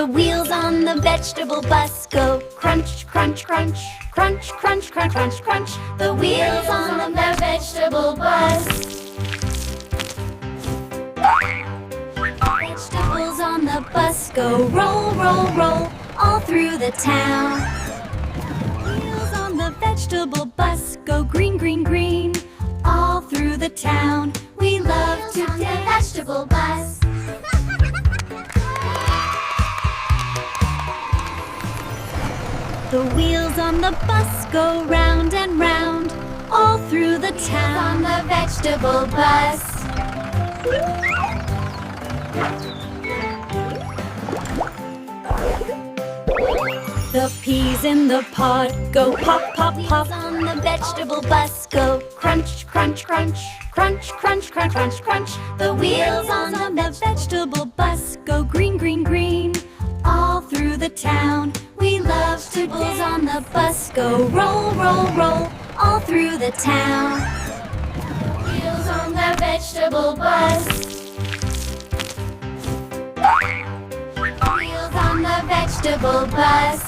The wheels on the vegetable bus go crunch, crunch, crunch, crunch, crunch, crunch, crunch, crunch. The wheels on the vegetable bus. Vegetables on the bus go roll, roll, roll all through the town. Wheels on the vegetable bus go green, green, green all through the town. We love to take the vegetable bus. The wheels on the bus go round and round all through the town. On the vegetable bus. The peas in the pod go pop, pop, pop. On the vegetable bus go crunch, crunch, crunch, crunch, crunch, crunch, crunch, crunch. The wheels on the vegetable bus go green, green, green all through the town. We love to dance. On the bus go roll, roll, roll all through the town. Wheels on the vegetable bus. Wheels on the vegetable bus.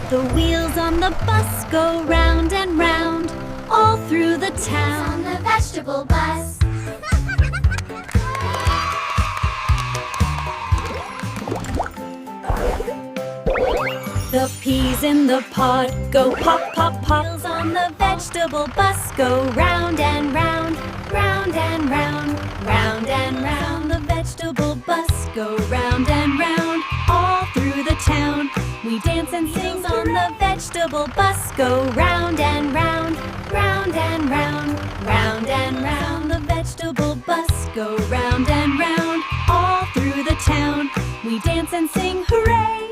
The wheels on the bus go round and round all through the town. On the vegetable bus. The peas in the pod go pop, pop, pop. Wheels on the vegetable bus go round and round, round and round, round and round. The vegetable bus go round and round all through the town. We dance and sing on the vegetable bus go round and round, round and round, round and round. The vegetable bus go round and round all through the town. We dance and sing hooray!